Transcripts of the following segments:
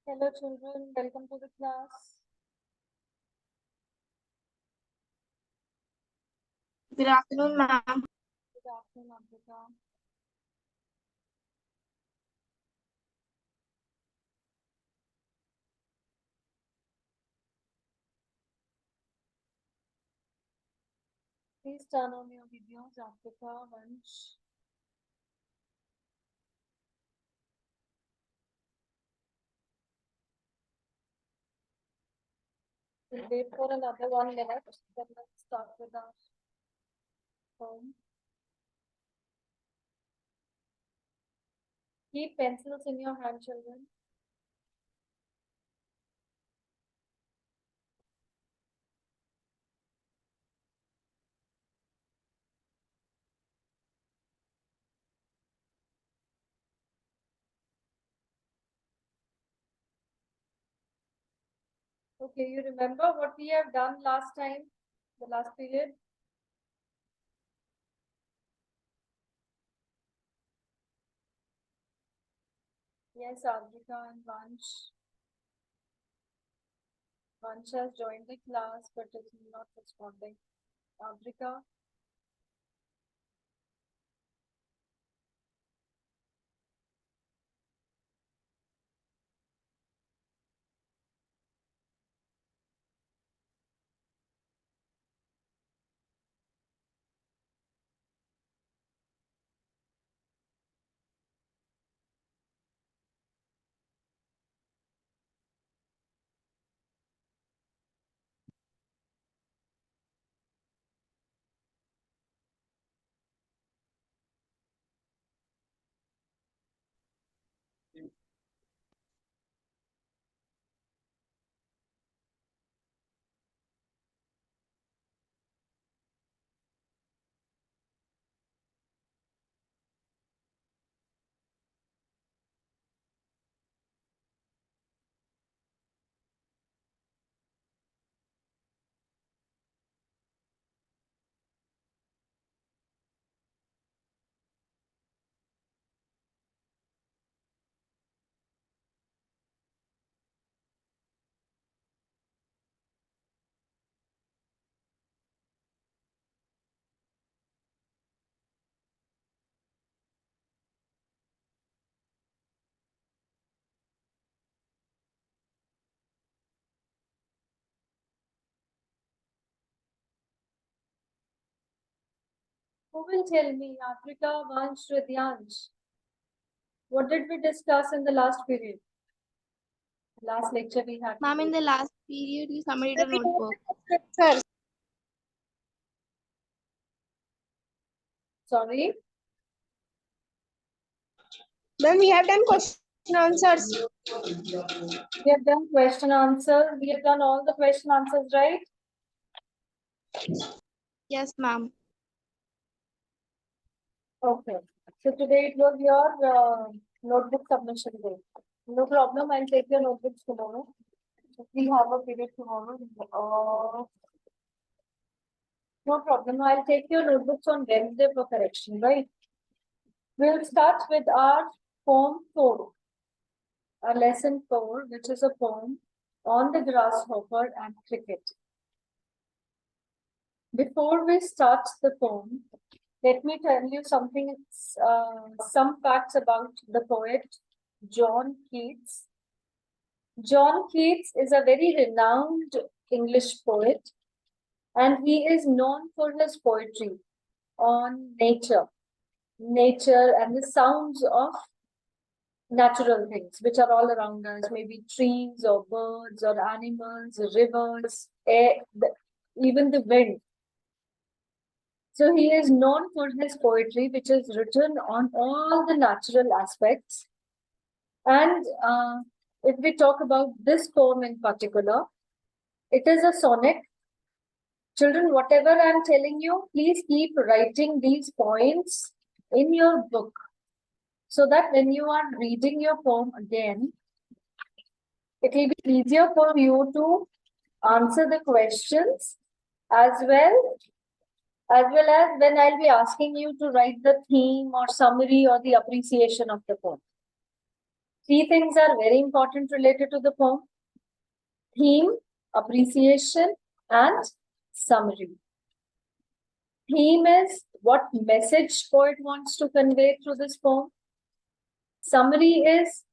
Hello children, welcome to the class. Good afternoon, ma'am. Good afternoon, Amrita. Please turn on your videos, Amrita, Vansh. We'll wait for another 1 minute, then let's start with our home. Keep pencils in your hand, children. Okay, you remember what we have done last time, the last period? Yes, Adrika and Vansh. Vansh has joined the class but is not responding. Adrika? Who will tell me, Adrika, Vansh, Ridyansh? What did we discuss in the last period? Last lecture we had. Ma'am, in the last period, you submitted a notebook. Sorry? Ma'am, we have done question answers. We have done question answers. We have done all the question answers, right? Yes, ma'am. Okay. So today it was your notebook submission day. No problem. I'll take your notebooks tomorrow. If we have a period tomorrow, no problem. I'll take your notebooks on Wednesday for correction, right? We'll start with our poem 4, our lesson 4, which is a poem on the grasshopper and cricket. Before we start the poem, let me tell you something, some facts about the poet John Keats. John Keats is a very renowned English poet, and he is known for his poetry on nature and the sounds of natural things which are all around us, maybe trees or birds or animals, rivers, air, even the wind. So he is known for his poetry, which is written on all the natural aspects. And if we talk about this poem in particular, it is a sonnet. Children, whatever I'm telling you, please keep writing these points in your book so that when you are reading your poem again, it will be easier for you to answer the questions as well as when I'll be asking you to write the theme or summary or the appreciation of the poem. Three things are very important related to the poem: theme, appreciation, and summary. Theme is what message poet wants to convey through this poem. Summary is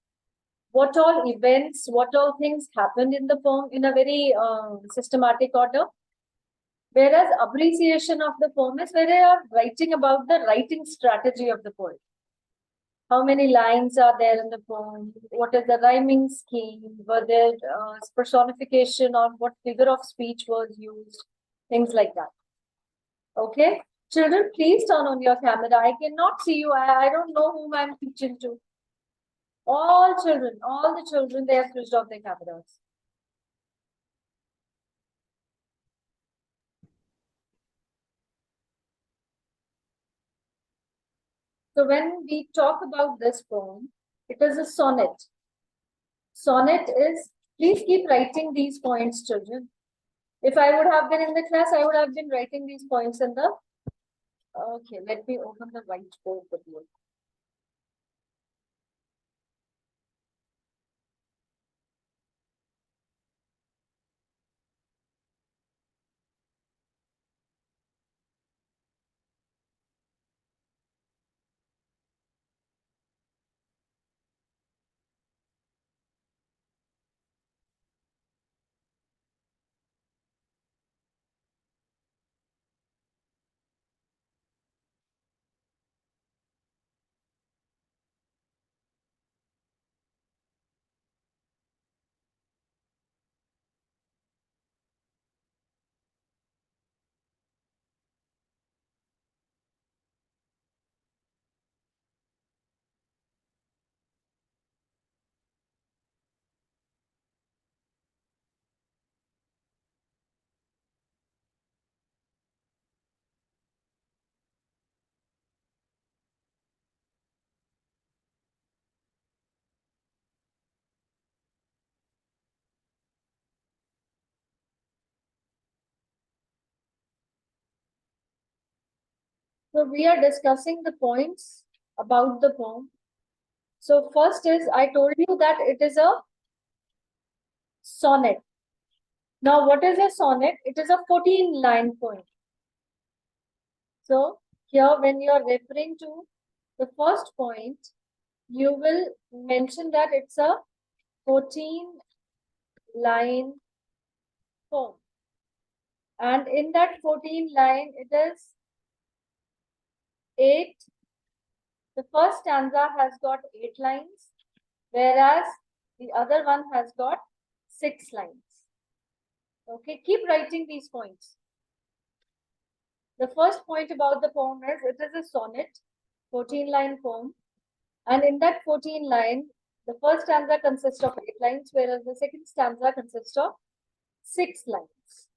what all events, what all things happened in the poem in a very systematic order. Whereas appreciation of the poem is where they are writing about the writing strategy of the poet. How many lines are there in the poem? What is the rhyming scheme? Were there personification or what figure of speech was used? Things like that. Okay. Children, please turn on your camera. I cannot see you. I don't know whom I'm teaching to. All the children, they have switched off their cameras. So when we talk about this poem, it is a sonnet. Sonnet is, please keep writing these points, children. If I would have been in the class, I would have been writing these points in the, okay, let me open the whiteboard with you. So we are discussing the points about the poem. So first is, I told you that it is a sonnet. Now, what is a sonnet? It is a 14-line poem. So here, when you are referring to the first point, you will mention that it's a 14-line poem. And in that 14 line, it is 8. The first stanza has got 8 lines, whereas the other one has got 6 lines. Okay, keep writing these points. The first point about the poem is it is a sonnet, 14-line poem. And in that 14 line, the first stanza consists of 8 lines, whereas the second stanza consists of 6 lines.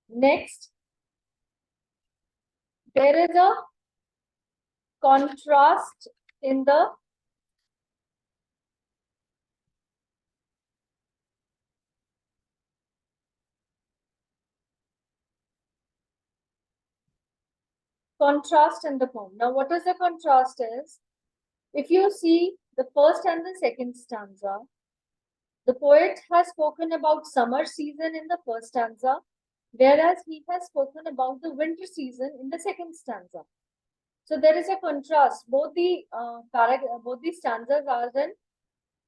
Next, there is a contrast in the poem. Now, what is the contrast is, if you see the first and the second stanza, the poet has spoken about summer season in the first stanza, whereas he has spoken about the winter season in the second stanza. So there is a contrast. Both the stanzas are in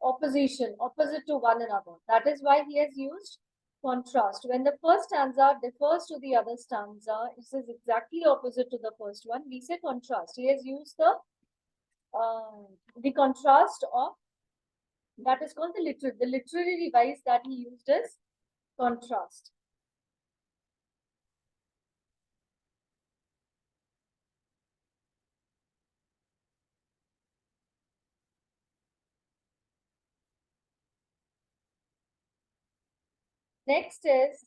opposite to one another. That is why he has used contrast. When the first stanza differs to the other stanza, it is exactly opposite to the first one. We say contrast. He has used the contrast of, that is called the literary device that he used is contrast. Next is,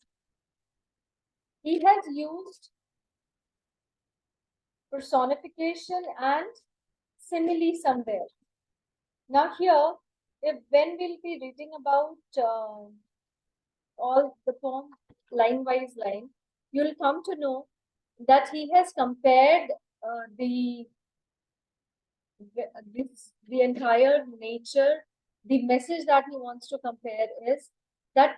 he has used personification and simile somewhere. Now here, when we'll be reading about all the poem line wise line, you'll come to know that he has compared the entire nature. The message that he wants to compare is that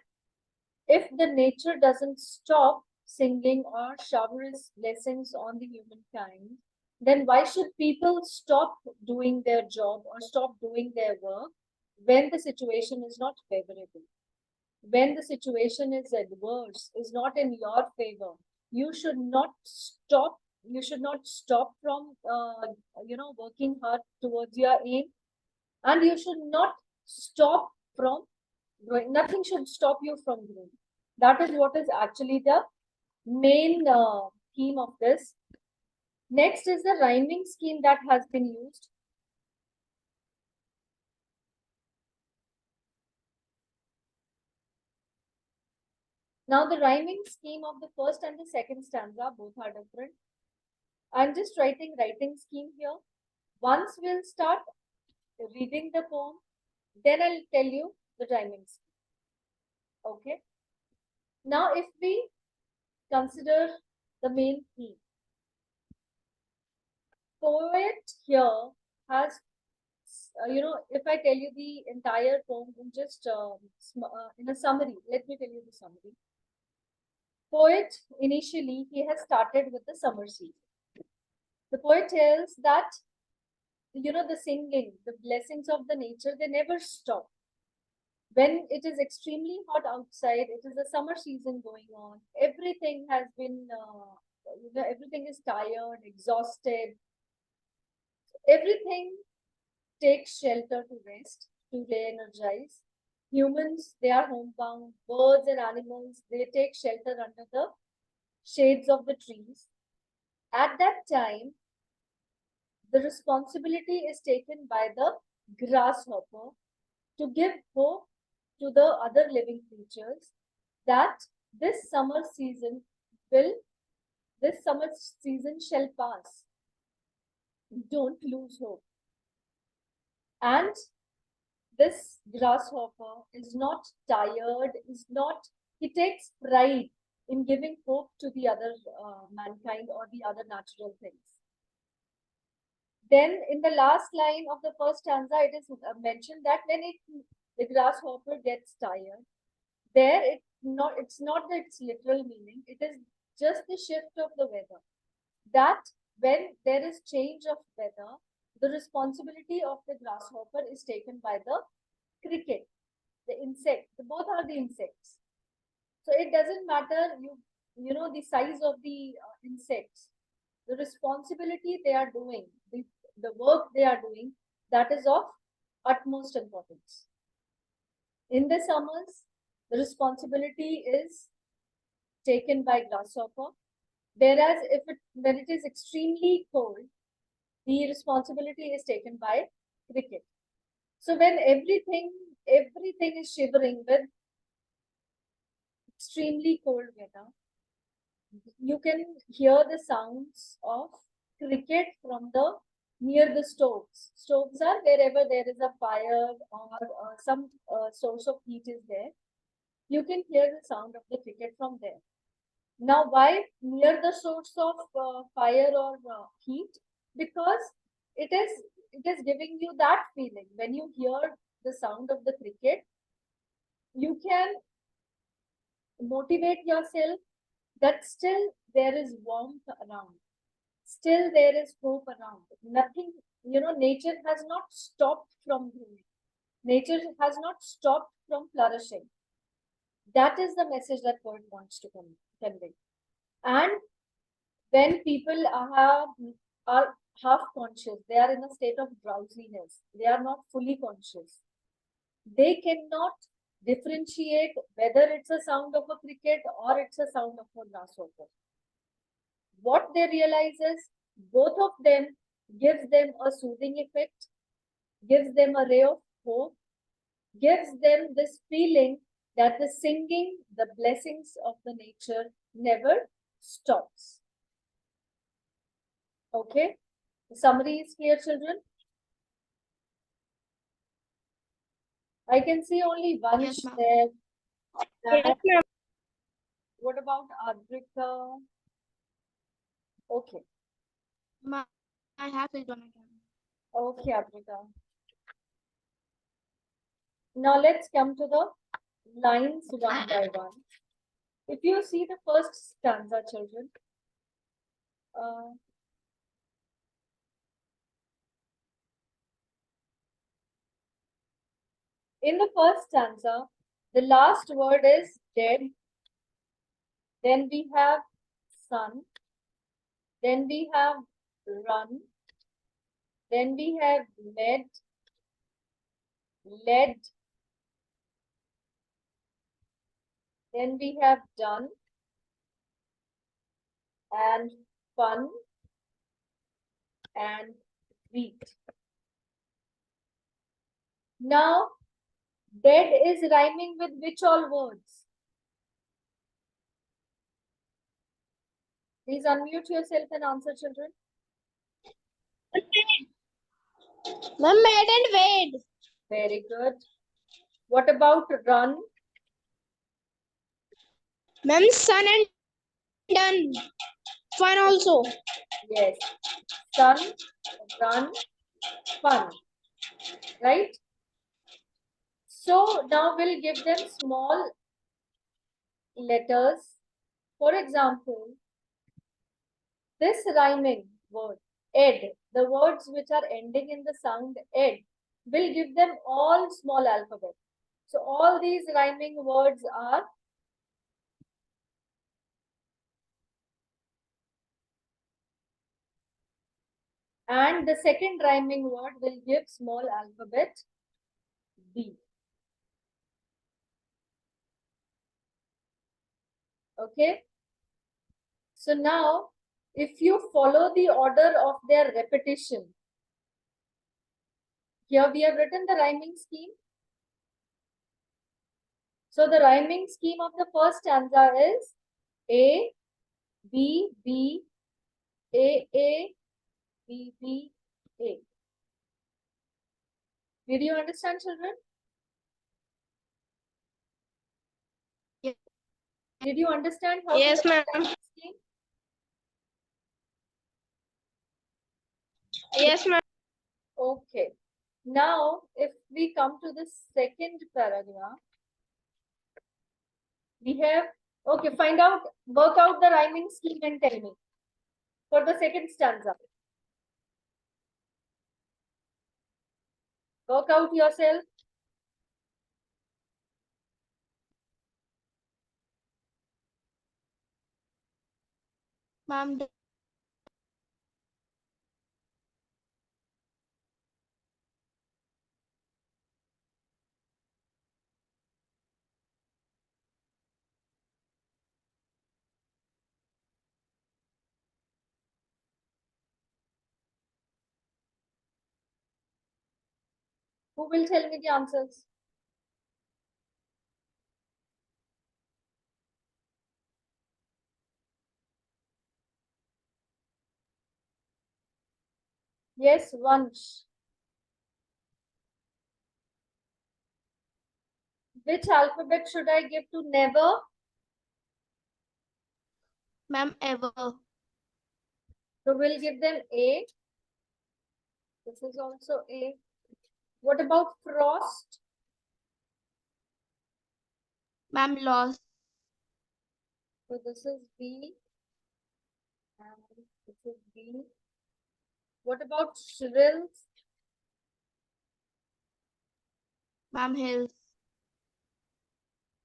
if the nature doesn't stop singing or shower its blessings on the humankind, then why should people stop doing their job or stop doing their work when the situation is not favorable? When the situation is adverse, is not in your favor, you should not stop. You should not stop from, working hard towards your aim, and you should not stop from growing. Nothing should stop you from growing. That is what is actually the main theme of this. Next is the rhyming scheme that has been used. Now, the rhyming scheme of the first and the second stanza both are different. I'm just writing scheme here. Once we'll start reading the poem, then I'll tell you the rhyming scheme. Okay. Now, if we consider the main theme, poet here has, if I tell you the entire poem in just in a summary, let me tell you the summary. Poet, initially, he has started with the summer season. The poet tells that, the singing, the blessings of the nature, they never stop. When it is extremely hot outside, it is the summer season going on. Everything has been, everything is tired, exhausted. Everything takes shelter to rest, to re-energize. Humans, they are homebound. Birds and animals, they take shelter under the shades of the trees. At that time, the responsibility is taken by the grasshopper to give hope to the other living creatures that this summer season shall pass. Don't lose hope. And this grasshopper is not tired, he takes pride in giving hope to the other mankind or the other natural things. Then in the last line of the first stanza, it is mentioned that when the grasshopper gets tired, it's not its literal meaning, it is just the shift of the weather. That when there is change of weather, the responsibility of the grasshopper is taken by the cricket, the insect. Both are the insects. So it doesn't matter, the size of the insects. The responsibility they are doing, the work they are doing, that is of utmost importance. In the summers, the responsibility is taken by grasshopper, whereas when it is extremely cold, the responsibility is taken by cricket. So when everything is shivering with extremely cold weather, you can hear the sounds of cricket from near the stoves. Stoves are wherever there is a fire or some source of heat is there. You can hear the sound of the cricket from there. Now, why near the source of fire or heat? Because it is giving you that feeling. When you hear the sound of the cricket, you can motivate yourself that still there is warmth around. Still there is hope around. Nothing, nature has not stopped from growing. Nature has not stopped from flourishing. That is the message that poet wants to convey. And when people are half conscious, they are in a state of drowsiness, they are not fully conscious. They cannot differentiate whether it's a sound of a cricket or it's a sound of a grasshopper. What they realize is both of them gives them a soothing effect, gives them a ray of hope, gives them this feeling that the singing, the blessings of the nature never stops. Okay, the summary is clear, children. I can see only one Yes, ma'am. there. Yes, ma'am. What about Adrika? Okay. Ma'am, I have it one again. Okay, Adrika. Now let's come to the lines one by one. If you see the first stanza, children, in the first stanza, the last word is dead. Then we have sun. Then we have run. Then we have med, led. Then we have done and fun and wheat. Now, dead is rhyming with which all words? Please unmute yourself and answer, children. Ma'am, made and weighed. Very good. What about run? Ma'am, sun and done. Fun also. Yes. Sun, run, fun. Right? So now we'll give them small letters. For example, this rhyming word, ed, the words which are ending in the sound ed, will give them all small alphabet. So all these rhyming words are and the second rhyming word will give small alphabet B. Okay. So now, if you follow the order of their repetition, here we have written the rhyming scheme. So the rhyming scheme of the first stanza is A, B, B, A, B, B, A. Did you understand, children? Yes. Did you understand how Yes, to write ma'am. the rhyming scheme? Yes, ma'am. Okay. Now, if we come to the second paragraph, we have, okay, work out the rhyming scheme and tell me for the second stanza. Work out yourself. Ma'am, Who will tell me the answers? Yes, Vansh. Which alphabet should I give to never? ma'am, ever. So we'll give them A. This is also A. What about frost? Ma'am, lost. So this is B. And this is B. What about shrills? Ma'am, hills.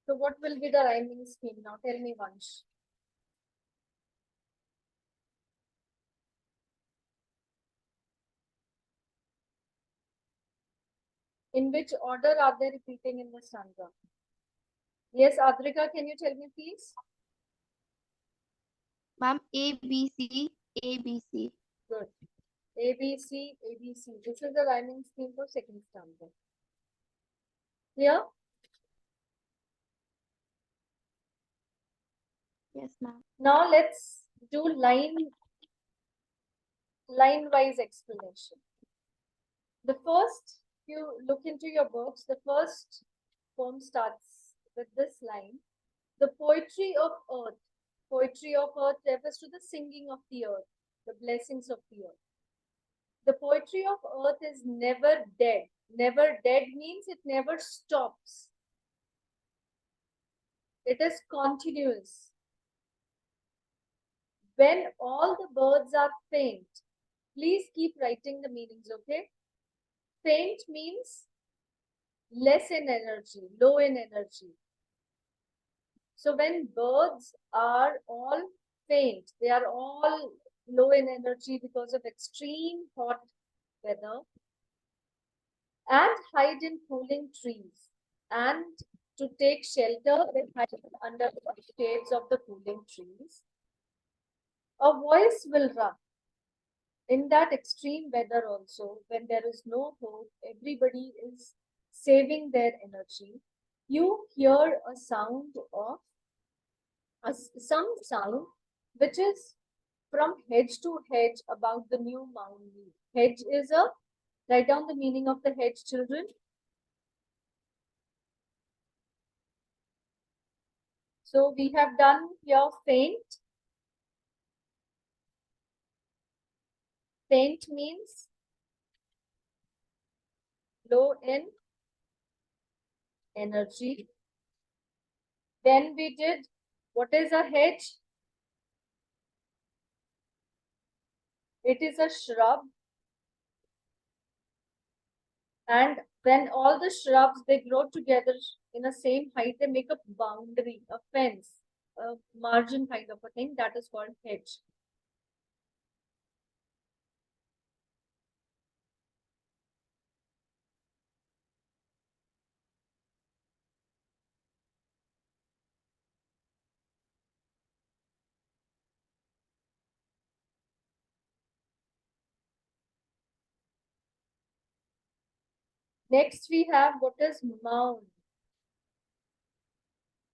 So what will be the rhyming scheme now? Tell me once. In which order are they repeating in the stanza? Yes, Adrika, can you tell me please? Ma'am, A, B, C, A, B, C. Good. A, B, C, A, B, C. This is the rhyming scheme for second stanza. Clear? Yes, ma'am. Now let's do line-wise explanation. The first, you look into your books, the first poem starts with this line. The poetry of earth. Poetry of earth refers to the singing of the earth, the blessings of the earth. The poetry of earth is never dead. Never dead means it never stops. It is continuous. When all the birds are faint, please keep writing the meanings, okay? Faint means less in energy, low in energy. So when birds are all faint, they are all low in energy because of extreme hot weather, and hide in cooling trees, and to take shelter, they hide under the shades of the cooling trees. A voice will run in that extreme weather also, when there is no hope, everybody is saving their energy. You hear a sound of some sound which is from hedge to hedge about the new mound wheat. Hedge is a, write down the meaning of the hedge, children. So we have done here faint. Faint means low in energy. Then we did, what is a hedge? It is a shrub. And when all the shrubs, they grow together in the same height, they make a boundary, a fence, a margin kind of a thing, that is called hedge. Next we have what is mound.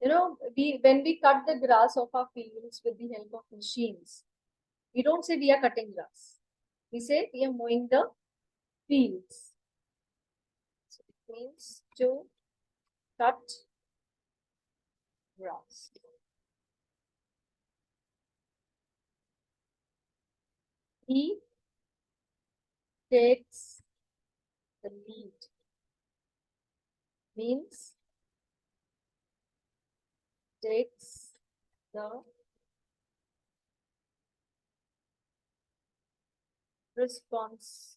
You know, when we cut the grass of our fields with the help of machines, we don't say we are cutting grass. We say we are mowing the fields. So it means to cut grass. He takes the lead. Means takes the response.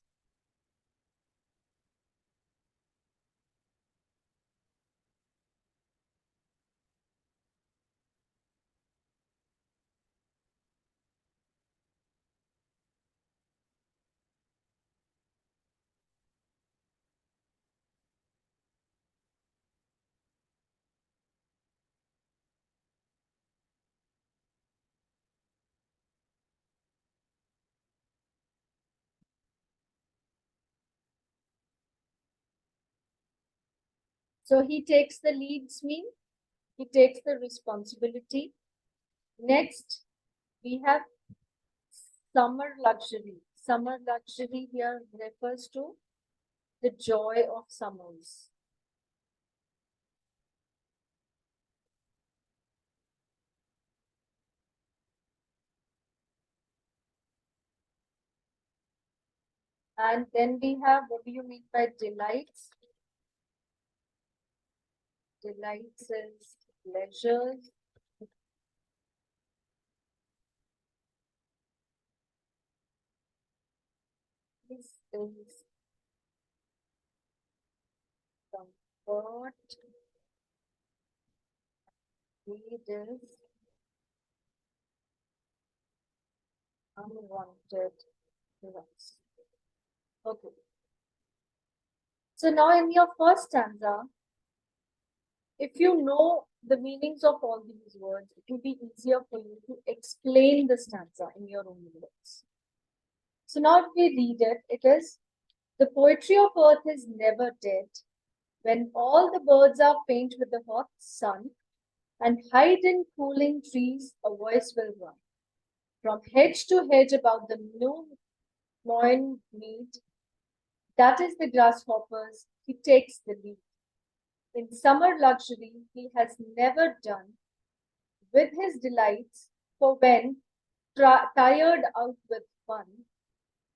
So he takes the leads mean he takes the responsibility. Next, we have summer luxury. Summer luxury here refers to the joy of summers. And then we have, what do you mean by delights? Delights is pleasures. This is What weed is unwanted drugs. Okay. So now in your first stanza, if you know the meanings of all these words, it will be easier for you to explain the stanza in your own words. So now if we read it, it is, the poetry of earth is never dead. When all the birds are faint with the hot sun and hide in cooling trees, a voice will run. From hedge to hedge about the new mown mead, that is the grasshopper's, he takes the lead. In summer luxury he has never done with his delights, for when tired out with fun,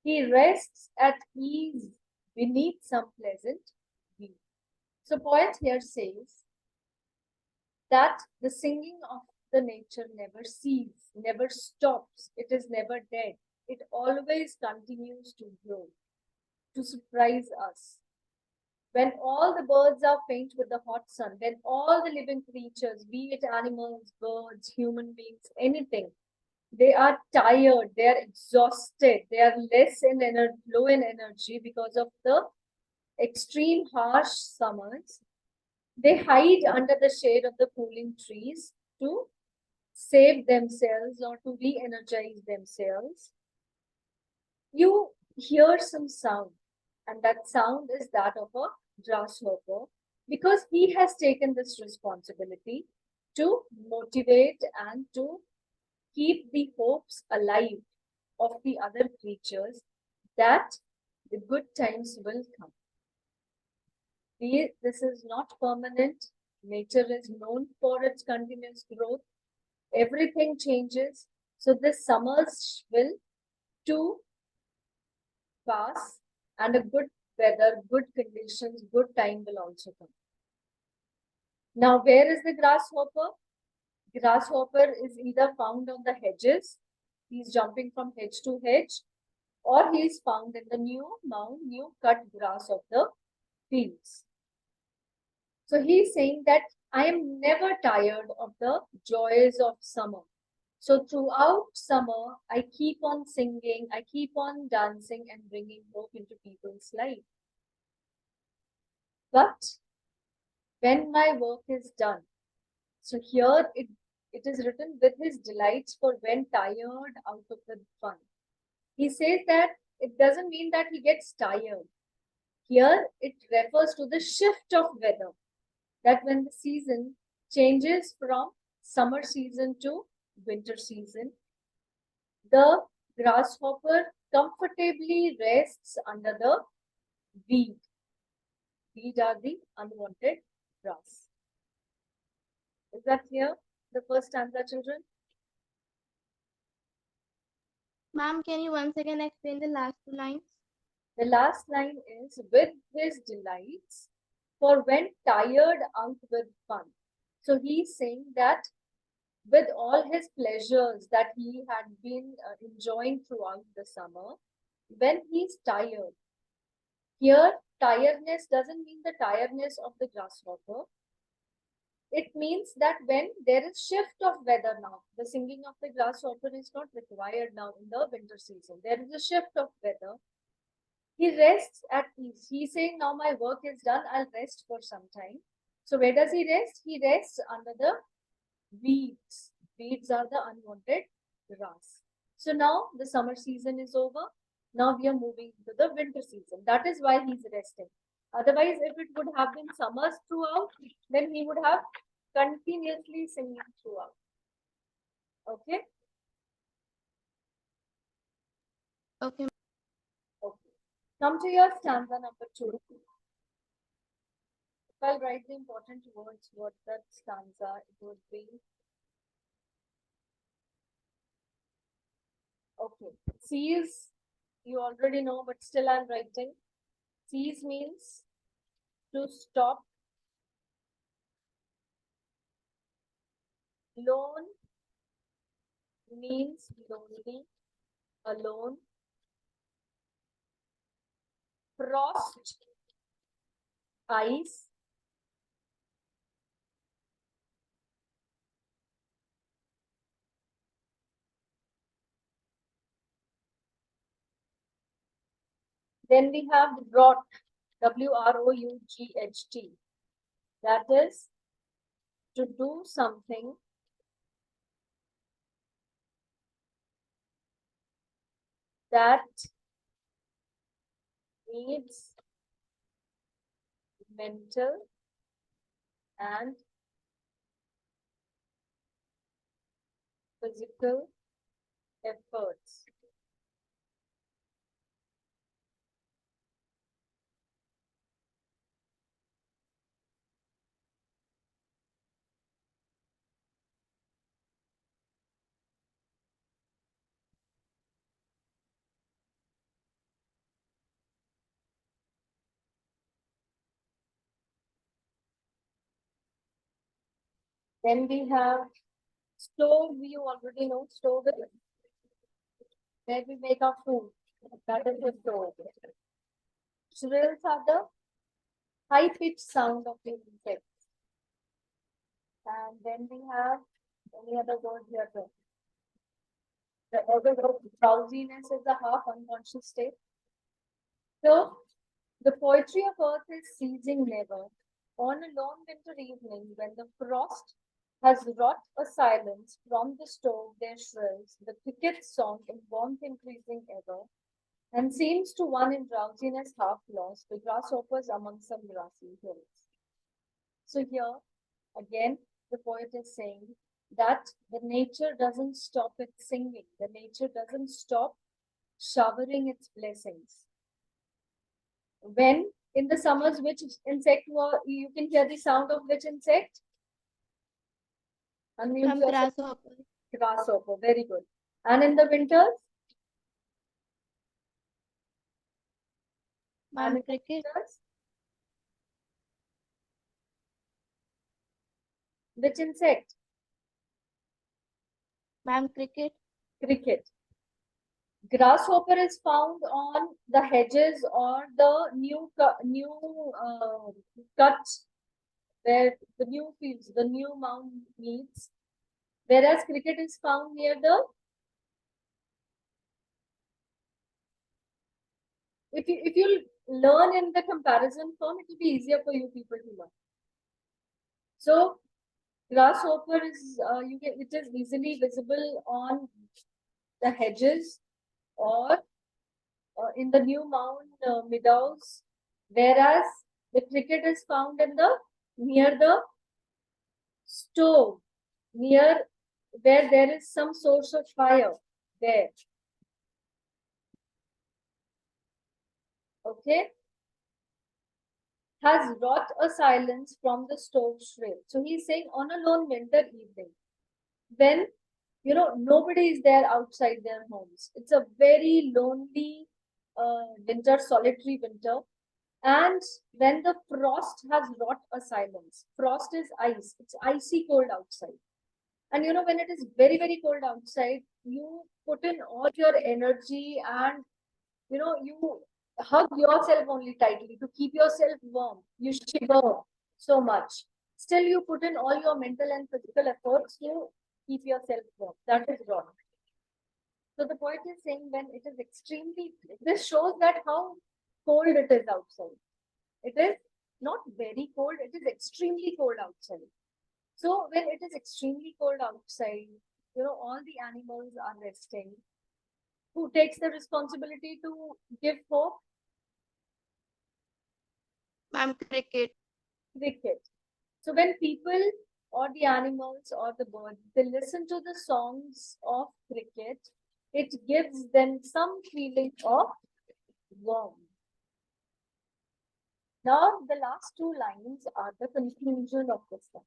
he rests at ease beneath some pleasant view. So poet here says that the singing of the nature never ceases, never stops, it is never dead. It always continues to grow, to surprise us. When all the birds are faint with the hot sun, when all the living creatures, be it animals, birds, human beings, anything, they are tired, they are exhausted, they are low in energy because of the extreme harsh summers, they hide under the shade of the cooling trees to save themselves or to re-energize themselves. You hear some sound, and that sound is that of a grasshopper, because he has taken this responsibility to motivate and to keep the hopes alive of the other creatures that the good times will come. This is not permanent. Nature is known for its continuous growth. Everything changes. So this summers will too pass, and a good weather, good conditions, good time will also come. Now, where is the grasshopper? Grasshopper is either found on the hedges, he's jumping from hedge to hedge, or he is found in the new cut grass of the fields. So he's saying that I am never tired of the joys of summer. So throughout summer, I keep on singing, I keep on dancing and bringing hope into people's life. But when my work is done, so here it is written with his delights for when tired out of the fun. He says that it doesn't mean that he gets tired. Here it refers to the shift of weather, that when the season changes from summer season to winter season, the grasshopper comfortably rests under the weed. Weed are the unwanted grass. Is that clear? The first stanza, children? Ma'am, can you once again explain the last two lines? The last line is, with his delights, for when tired out with fun. So he's saying that with all his pleasures that he had been enjoying throughout the summer, when he's tired, here tiredness doesn't mean the tiredness of the grasshopper. It means that when there is shift of weather now, the singing of the grasshopper is not required now in the winter season. There is a shift of weather. He rests at ease. He's saying, now my work is done, I'll rest for some time. So where does he rest? He rests under the weeds. Weeds are the unwanted grass. So now the summer season is over. Now we are moving to the winter season. That is why he's resting. Otherwise, if it would have been summers throughout, then he would have continuously singing throughout. Okay? Okay. Okay. Come to your stanza number 2. If I'll write the important words, what that stanza, it would be. Okay. Cease, you already know, but still I'm writing. Cease means to stop. Lone means lonely, alone. Frost, ice. Then we have wrought, WROUGHT. That is to do something that needs mental and physical efforts. Then we have stove. You already know stove is where we make our food. That is the stove. Shrills are the high-pitched sound of the insects. And then we have any other word here too. The other word, drowsiness is a half unconscious state. So the poetry of earth is ceasing never. On a long winter evening, when the frost has wrought a silence from the stove, there shrills the cricket's song in warmth increasing ever, and seems to one in drowsiness half lost, the grasshoppers among some grassy hills. So here, again, the poet is saying that the nature doesn't stop its singing, the nature doesn't stop showering its blessings. When in the summers, which insect you can hear the sound of which insect? Unmute yourself. Grasshopper. Grasshopper, very good. And in the winters? And in the Cricket. winters? Which insect? Cricket. Cricket. Grasshopper is found on the hedges or the new cuts where the new fields, the new mound meets, whereas cricket is found near the. If you learn in the comparison form, it will be easier for you people to learn. So grasshopper is it is easily visible on the hedges or in the new mound meadows, whereas the cricket is found in the near the stove, near where there is some source of fire there. Okay, has wrought a silence from the stove shrill. So he's saying on a lone winter evening, when nobody is there outside their homes. It's a very lonely winter, solitary winter. And when the frost has wrought a silence, frost is ice, it's icy cold outside. And when it is very, very cold outside, you put in all your energy and you hug yourself only tightly to keep yourself warm. You shiver so much. Still, you put in all your mental and physical efforts to keep yourself warm. That is wrong. So the poet is saying when it is extremely, this shows that how cold it is outside. It is not very cold, it is extremely cold outside. So when it is extremely cold outside, all the animals are resting. Who takes the responsibility to give hope? Cricket. Cricket. So when people or the animals or the birds, they listen to the songs of cricket, it gives them some feeling of warmth. Now, the last two lines are the conclusion of the song.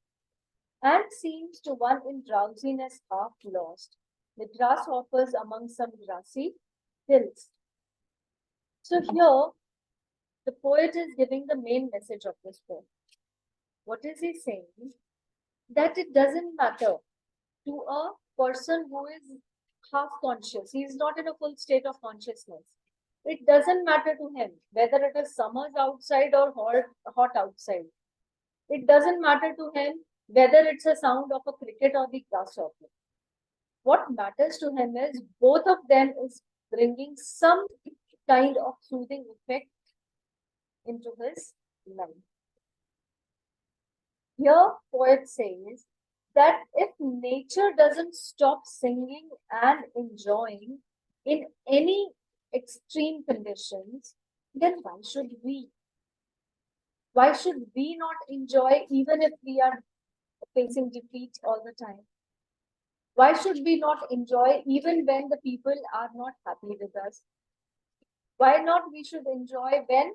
And seems to one in drowsiness half lost, the grasshoppers among some grassy hills. So here, the poet is giving the main message of this poem. What is he saying? That it doesn't matter to a person who is half conscious. He is not in a full state of consciousness. It doesn't matter to him whether it is summers outside or hot outside. It doesn't matter to him whether it's a sound of a cricket or the grasshopper. What matters to him is both of them is bringing some kind of soothing effect into his life. Here, poet says that if nature doesn't stop singing and enjoying in any extreme conditions, then why should we? Why should we not enjoy even if we are facing defeat all the time? Why should we not enjoy even when the people are not happy with us? Why not we should enjoy when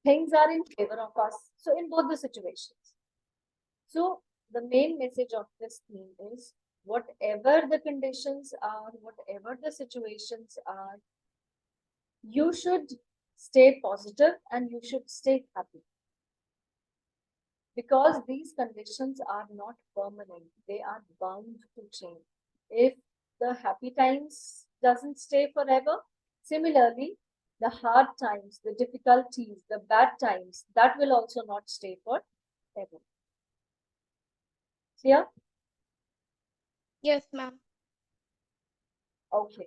things are in favor of us? So in both the situations. So the main message of this theme is whatever the conditions are, whatever the situations are, you should stay positive and you should stay happy. Because these conditions are not permanent, they are bound to change. If the happy times doesn't stay forever, similarly, the hard times, the difficulties, the bad times, that will also not stay forever. Clear? Yes, ma'am. Okay.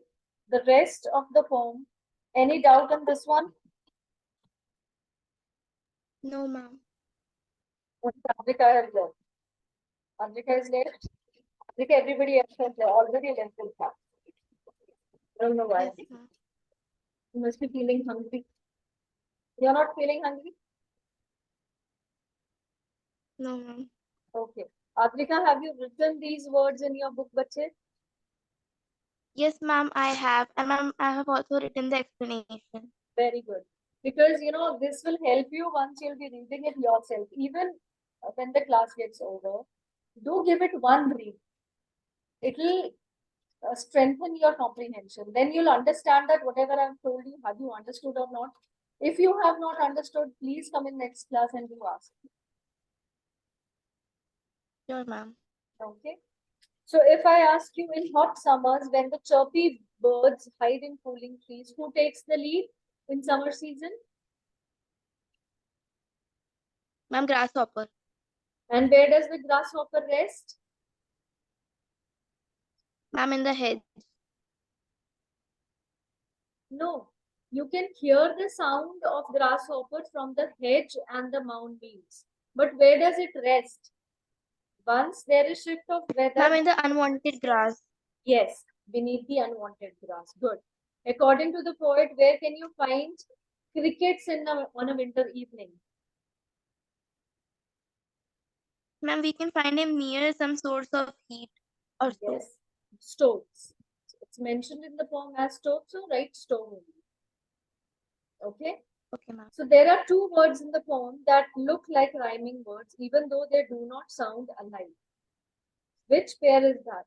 The rest of the poem, any doubt on this one? No, ma'am. Andrika has left. Andrika is left. Andrika, everybody else has already left the class. I don't know why. Yes, ma'am. You must be feeling hungry. You're not feeling hungry? No, ma'am. Okay. Adrika, have you written these words in your book, bache? Yes, ma'am, I have. And ma'am, I have also written the explanation. Very good. Because, this will help you once you'll be reading it yourself. Even when the class gets over, do give it one read. It'll strengthen your comprehension. Then you'll understand that whatever I've told you, have you understood or not? If you have not understood, please come in next class and do ask. Sure, ma'am. Okay. So if I ask you in hot summers, when the chirpy birds hide in cooling trees, who takes the lead in summer season? Ma'am, grasshopper. And where does the grasshopper rest? Ma'am, in the hedge. No. You can hear the sound of grasshopper from the hedge and the moonbeams. But where does it rest? Once there is shift of weather. Ma'am, in the unwanted grass. Yes, beneath the unwanted grass. Good. According to the poet, where can you find crickets on a winter evening? Ma'am, we can find him near some source of heat or so. Yes, stoves. It's mentioned in the poem as stove, so write stove only. Okay. Okay, ma'am. So there are two words in the poem that look like rhyming words, even though they do not sound alike. Which pair is that?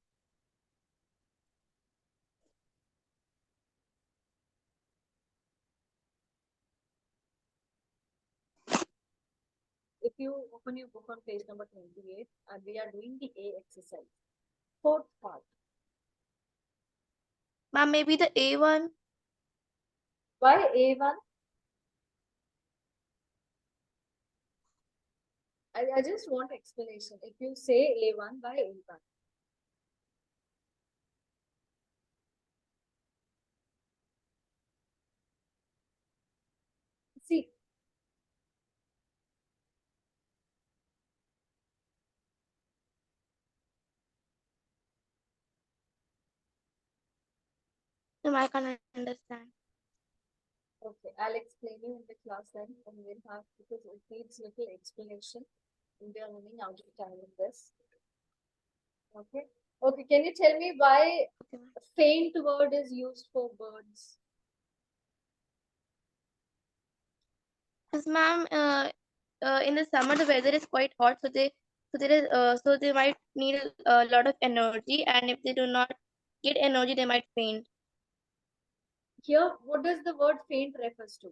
If you open your book on page number 28, and we are doing the A exercise. Fourth part. Ma'am, maybe the A1. Why A1? I just want explanation. If you say A1, why A1? See, Ma'am, I can't understand. okay, I'll explain you in the class then, and we'll have, because it needs little explanation, and we are running out of time in this. Okay. Okay, can you tell me why Okay, ma'am. faint word is used for birds? Because ma'am, in the summer the weather is quite hot, so they might need a lot of energy, and if they do not get energy, they might faint. Here, what does the word faint refers to?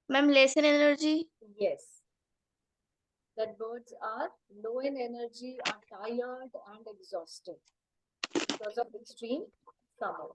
Ma'am, less in energy. Yes. That birds are low in energy, are tired and exhausted because of extreme summer.